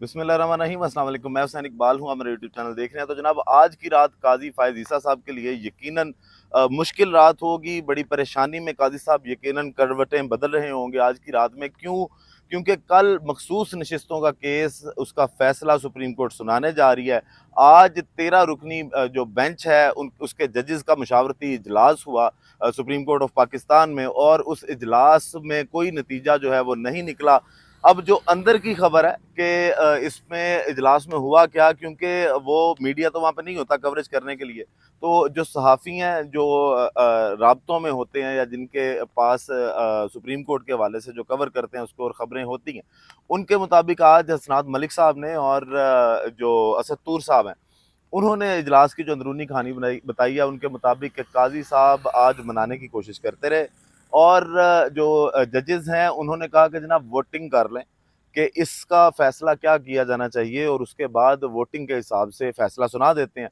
बिस्मिल्लाहिर्रहमानिर्रहीम। अस्सलाम वालेकुम। मैं हुसैन इकबाल हूँ, आप मेरा यूट्यूब चैनल देख रहे हैं। तो जनाब, आज की रात काजी फ़ायज़ ईसा साहब के लिए यकीनन मुश्किल रात होगी, बड़ी परेशानी में काजी साहब यकीनन करवटें बदल रहे होंगे आज की रात में। क्यों? क्योंकि कल मखसूस नशिस्तों का केस, उसका फ़ैसला सुप्रीम कोर्ट सुनाने जा रही है। आज 13 रुकनी जो बेंच है उन उसके जजेस का मशावरती इजलास हुआ सुप्रीम कोर्ट ऑफ पाकिस्तान में, और उस इजलास में कोई नतीजा जो है वो नहीं निकला। अब जो अंदर की खबर है कि इसमें इजलास में हुआ क्या, क्योंकि वो मीडिया तो वहाँ पे नहीं होता कवरेज करने के लिए। तो जो सहाफ़ी हैं, जो राब्तों में होते हैं या जिनके पास सुप्रीम कोर्ट के हवाले से जो कवर करते हैं उसको और ख़बरें होती हैं, उनके मुताबिक आज हसनात मलिक साहब ने और जो असद तूर साहब हैं, उन्होंने इजलास की जो अंदरूनी कहानी बताई है, उनके मुताबिक कि काजी साहब आज मनाने की कोशिश करते रहे, और जो जजेस हैं उन्होंने कहा कि जनाब वोटिंग कर लें कि इसका फैसला क्या किया जाना चाहिए, और उसके बाद वोटिंग के हिसाब से फैसला सुना देते हैं।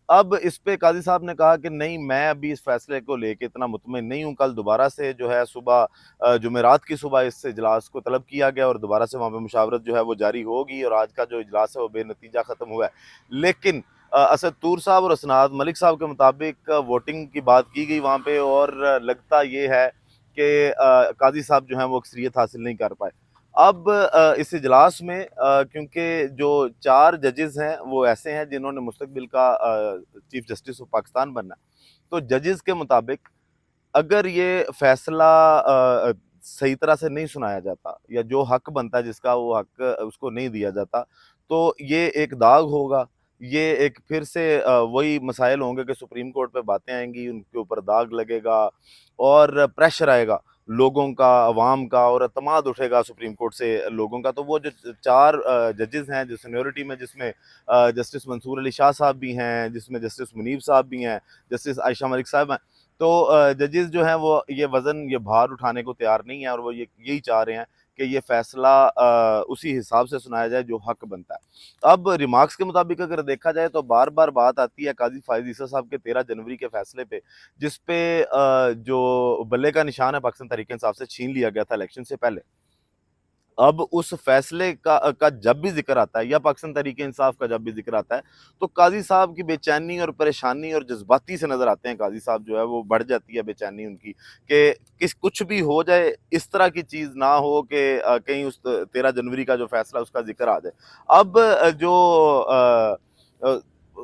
अब इस पे काजी साहब ने कहा कि नहीं, मैं अभी इस फैसले को लेके इतना मुतमिन नहीं हूँ। कल दोबारा से जो है सुबह जुमेरात की सुबह इस इजलास को तलब किया गया और दोबारा से वहाँ पे मुशावरत जो है वो जारी होगी, और आज का जो इजलास है वो बेनतीजा ख़त्म हुआ है। लेकिन असद तूर साहब और असनाद मलिक साहब के मुताबिक वोटिंग की बात की गई वहाँ पे, और लगता ये है कि काजी साहब जो हैं वो अक्सरियत हासिल नहीं कर पाए। अब इस इजलास में क्योंकि जो 4 जजेस हैं वो ऐसे हैं जिन्होंने मुस्तकबिल का चीफ जस्टिस ऑफ पाकिस्तान बनना है। तो जजेस के मुताबिक अगर ये फैसला सही तरह से नहीं सुनाया जाता, या जो हक बनता है जिसका वो हक उसको नहीं दिया जाता, तो ये एक दाग होगा। ये एक फिर से वही मसाइल होंगे कि सुप्रीम कोर्ट पे बातें आएंगी, उनके ऊपर दाग लगेगा और प्रेशर आएगा लोगों का, अवाम का, और एतमाद उठेगा सुप्रीम कोर्ट से लोगों का। तो वो जो 4 जजेस हैं जो सीनियोरिटी में, जिसमें जस्टिस मंसूर अली शाह साहब भी हैं, जिसमें जस्टिस मुनीब साहब भी हैं, जस्टिस आयशा मलिक साहब हैं। तो जजेस जो हैं वो ये वज़न, ये भार उठाने को तैयार नहीं है, और वो यही चाह रहे हैं कि ये फ़ैसला उसी हिसाब से सुनाया जाए जो हक बनता है। अब रिमार्क्स के मुताबिक अगर देखा जाए तो बार-बार बात आती है काज़ी फ़ाइज़ ईसा साहब के 13 जनवरी के फ़ैसले पे, जिस पे जो बल्ले का निशान है पाकिस्तान तहरीक-ए-इंसाफ से छीन लिया गया था इलेक्शन से पहले। अब उस फैसले का जब भी ज़िक्र आता है, या पाकिस्तान तहरीक-ए-इंसाफ का जब भी ज़िक्र आता है, तो काज़ी साहब की बेचैनी और परेशानी और जज़्बाती से नज़र आते हैं। काज़ी साहब जो है वो बढ़ जाती है बेचैनी उनकी, कि कुछ भी हो जाए, इस तरह की चीज़ ना हो कि कहीं उस 13 जनवरी का जो फैसला उसका ज़िक्र आ जाए। अब जो अ,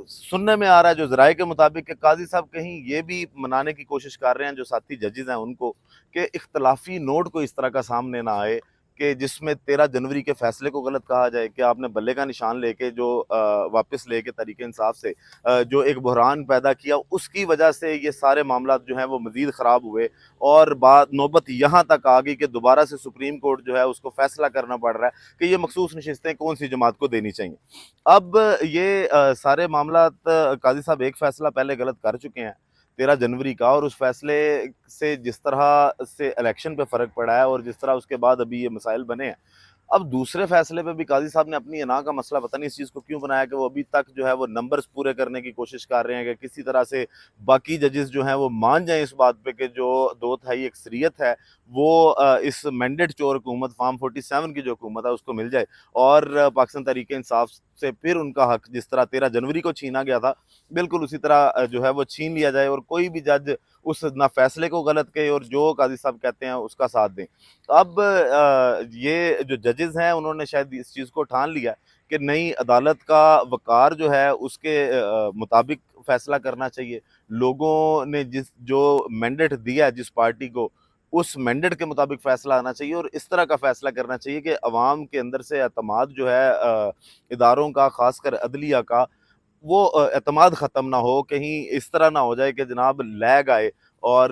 सुनने में आ रहा है, जो ज़राए के मुताबिक, कि काज़ी साहब कहीं ये भी मनाने की कोशिश कर रहे हैं जो साथी जजेस हैं उनको, कि इख्तलाफी नोट कोई इस तरह का सामने ना आए कि जिसमें 13 जनवरी के फैसले को गलत कहा जाए, कि आपने बल्ले का निशान लेके जो वापस लेके तरीके इंसाफ से जो एक बहरान पैदा किया, उसकी वजह से ये सारे मामला जो हैं वो मज़ीद ख़राब हुए, और बात नौबत यहाँ तक आ गई कि दोबारा से सुप्रीम कोर्ट जो है उसको फ़ैसला करना पड़ रहा है कि ये मखसूस नशिस्तें कौन सी जमात को देनी चाहिए। अब ये सारे मामलात काज़ी साहब एक फ़ैसला पहले गलत कर चुके हैं 13 जनवरी का, और उस फैसले से जिस तरह से इलेक्शन पे फ़र्क पड़ा है और जिस तरह उसके बाद अभी ये मसाइल बने हैं, अब दूसरे फैसले पे भी काज़ी साहब ने अपनी अना का मसला पता नहीं इस चीज़ को क्यों बनाया कि वो अभी तक जो है वो नंबर्स पूरे करने की कोशिश कर रहे हैं कि किसी तरह से बाकी जजेस जो हैं वो मान जाएँ इस बात पे कि जो 2/3 अक्सरियत है वो इस मैंडेट चोर हुकूमत, फार्म 47 की जो हुकूमत है उसको मिल जाए, और पाकिस्तान तहरीक-ए-इंसाफ से फिर उनका हक जिस तरह 13 जनवरी को छीना गया था, बिल्कुल उसी तरह जो है वो छीन लिया जाए, और कोई भी जज उस ना फैसले को गलत कहे और जो काज़ी साहब कहते हैं उसका साथ दें। अब ये जो जजेस हैं उन्होंने शायद इस चीज़ को ठान लिया कि नहीं, अदालत का वक़ार जो है उसके मुताबिक फ़ैसला करना चाहिए। लोगों ने जो मैंडेट दिया है जिस पार्टी को, उस मैंडेट के मुताबिक फ़ैसला आना चाहिए, और इस तरह का फ़ैसला करना चाहिए कि अवाम के अंदर से एतमाद जो है इदारों का, ख़ासकर अदलिया का, वो एतमाद ख़त्म ना हो, कहीं इस तरह ना हो जाए कि जनाब लैग आए, और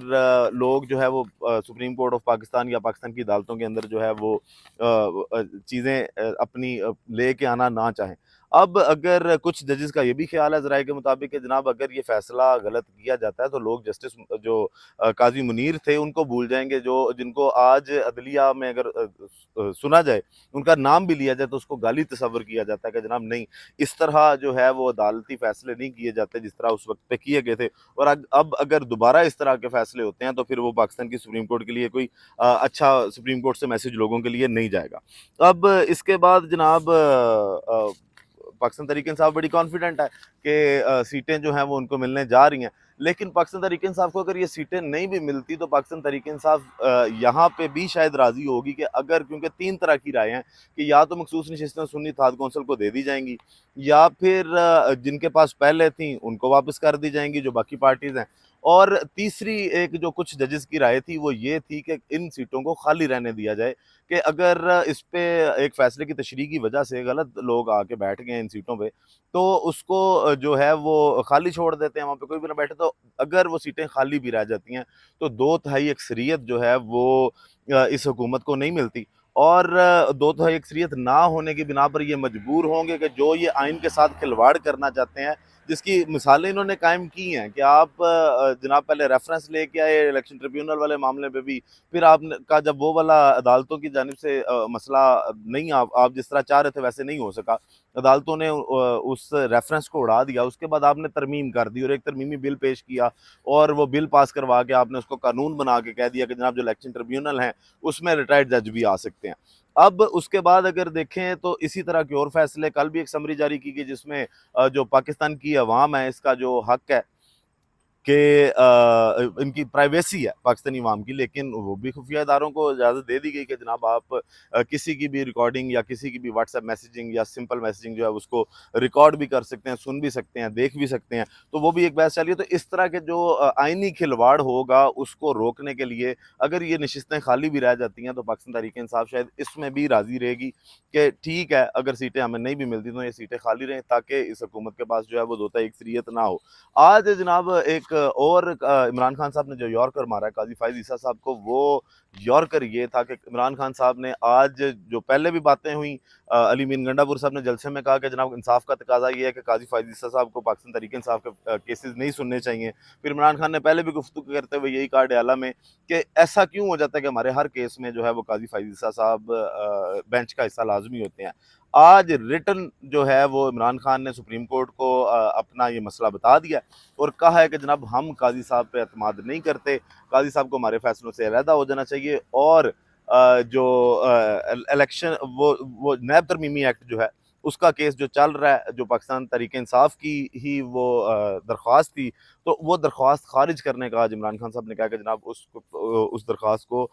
लोग जो है वो सुप्रीम कोर्ट ऑफ पाकिस्तान या पाकिस्तान की अदालतों के अंदर जो है वो चीज़ें अपनी लेके आना ना चाहें। अब अगर कुछ जजेस का ये भी ख्याल है ज़राए के मुताबिक कि जनाब अगर ये फ़ैसला गलत किया जाता है तो लोग जस्टिस जो काज़ी मुनीर थे उनको भूल जाएँगे, जो जिनको आज अदलिया में अगर सुना जाए, उनका नाम भी लिया जाए तो उसको गाली तस्वर किया जाता है कि जनाब नहीं, इस तरह जो है वो अदालती फ़ैसले नहीं किए जाते जिस तरह उस वक़्त पे किए गए थे। और अब अगर दोबारा इस तरह के फ़ैसले होते हैं तो फिर वो पाकिस्तान की सुप्रीम कोर्ट के लिए कोई अच्छा सुप्रीम कोर्ट से मैसेज लोगों के लिए नहीं जाएगा। अब इसके बाद जनाब पाकिस्तान तहरीक-ए-इंसाफ बड़ी कॉन्फिडेंट है कि सीटें जो हैं वो उनको मिलने जा रही हैं। लेकिन पाकिस्तान तहरीक-ए-इंसाफ को अगर ये सीटें नहीं भी मिलती तो पाकिस्तान तहरीक-ए-इंसाफ यहाँ पे भी शायद राज़ी होगी कि अगर, क्योंकि 3 तरह की राय हैं कि या तो मखसूस नशिस्तें सुन्नी इत्तेहाद कौंसिल को दे दी जाएँगी, या फिर जिनके पास पहले थी उनको वापस कर दी जाएँगी जो बाकी पार्टीज़ हैं। और तीसरी एक जो कुछ जजेस की राय थी वो ये थी कि इन सीटों को खाली रहने दिया जाए, कि अगर इस पे एक फ़ैसले की तशरीह की वजह से गलत लोग आके बैठ गए इन सीटों पे, तो उसको जो है वो खाली छोड़ देते हैं, वहाँ पे कोई भी ना बैठे। तो अगर वो सीटें खाली भी रह जाती हैं, तो 2/3 अक्सरियत जो है वो इस हुकूमत को नहीं मिलती, और 2/3 अक्सरियत ना होने की बिना पर ये मजबूर होंगे कि जो ये आइन के साथ खिलवाड़ करना चाहते हैं, जिसकी मिसालें इन्होंने कायम की हैं कि आप जनाब पहले रेफरेंस लेके आए इलेक्शन ट्रिब्यूनल वाले मामले पे भी, फिर आपने का जब वो वाला अदालतों की जानिब से मसला नहीं, आप जिस तरह चाह रहे थे वैसे नहीं हो सका, अदालतों ने उस रेफरेंस को उड़ा दिया, उसके बाद आपने तरमीम कर दी और एक तरमीमी बिल पेश किया, और वो बिल पास करवा के आपने उसको कानून बना के कह दिया कि जनाब जो इलेक्शन ट्रिब्यूनल हैं उसमें रिटायर्ड जज भी आ सकते हैं। अब उसके बाद अगर देखें तो इसी तरह के और फैसले, कल भी एक समरी जारी की गई जिसमें जो पाकिस्तान की अवाम है इसका जो हक है कि इनकी प्राइवेसी है पाकिस्तानी अवाम की, लेकिन वो भी खुफिया इदारों को इजाज़त दे दी गई कि जनाब आप किसी की भी रिकॉर्डिंग या किसी की भी व्हाट्सएप मैसेजिंग या सिंपल मैसेजिंग जो है उसको रिकॉर्ड भी कर सकते हैं, सुन भी सकते हैं, देख भी सकते हैं। तो वो भी एक बहस चली है। तो इस तरह के जो आइनी खिलवाड़ होगा उसको रोकने के लिए अगर ये नशिस्तें खाली भी रह जाती हैं तो पाकिस्तान तहरीक-ए-इंसाफ शायद इसमें भी राज़ी रहेगी कि ठीक है, अगर सीटें हमें नहीं भी मिलती तो ये सीटें खाली रहें, ताकि इस हुकूमत के पास जो है वो दोता अक्सरियत ना हो। आज जनाब एक और इमरान खान साहब ने जो यॉर्कर मारा है काजी फाइज ईसा साहब को, वो यॉर्कर ये था कि इमरान खान साहब ने आज जो पहले भी बातें हुई, अली मीन गंडापुर साहब ने जलसे में कहा कि जनाब इंसाफ का तकाजा ये है कि काजी फाइज ईसा साहब को पाकिस्तान तहरीक इंसाफ के केसेस नहीं सुनने चाहिए। फिर इमरान खान ने पहले भी गुफ्तगू करते हुए यही कहा डयाला में कि ऐसा क्यों हो जाता है कि हमारे हर केस में जो है वो काजी फाइज ईसा साहब बेंच का हिस्सा लाजमी होते हैं। आज रिटन जो है वो इमरान खान ने सुप्रीम कोर्ट को अपना ये मसला बता दिया और कहा है कि जनाब हम काजी साहब पे एतमाद नहीं करते, काजी साहब को हमारे फैसलों से अलहदा हो जाना चाहिए, और जो इलेक्शन वो नैब तरमीमी एक्ट जो है उसका केस जो चल रहा है, जो पाकिस्तान तहरीक इंसाफ की ही वो दरख्वास्त थी, तो वो दरख्वास्त खारिज करने का आज इमरान खान साहब ने कहा कि जनाब उस दरख्वास्त को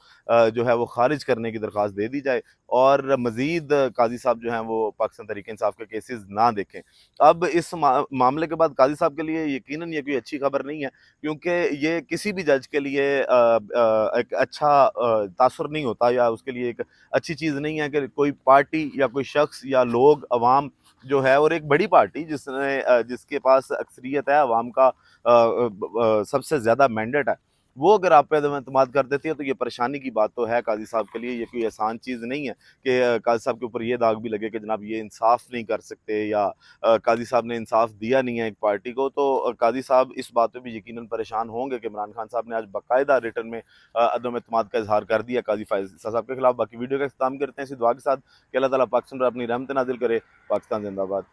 जो है वो खारिज करने की दरख्वास्त दे दी जाए, और मज़ीद काजी साहब जो हैं वो पाकिस्तान तहरीक इंसाफ के केसेस ना देखें। अब इस मामले के बाद काजी साहब के लिए यकीनन ये कोई अच्छी खबर नहीं है, क्योंकि ये किसी भी जज के लिए एक अच्छा तासुर नहीं होता, या उसके लिए एक अच्छी चीज़ नहीं है कि कोई पार्टी या कोई शख्स या लोग अवाम जो है, और एक बड़ी पार्टी जिसके पास अक्सरियत है अवाम का, सबसे ज़्यादा मैंडेट है, वो अगर आप पे एतमाद कर देती है तो ये परेशानी की बात तो है काजी साहब के लिए। ये कोई आसान चीज़ नहीं है कि काजी साहब के ऊपर ये दाग भी लगे कि जनाब ये इंसाफ नहीं कर सकते, या काजी साहब ने इंसाफ दिया नहीं है एक पार्टी को। तो काजी साहब इस बात पे भी यकीनन परेशान होंगे कि इमरान खान साहब ने आज बाकायदा रिटर्न में अदम एतमाद का इजहार कर दिया काजी फायज़ ईसा साहब के खिलाफ। बाकी वीडियो का इख्तिताम करते हैं इसी दुआ के साथ कि अल्लाह ताला पाकिस्तान पर अपनी रहमत नाज़िल करे। पाकिस्तान जिंदाबाद।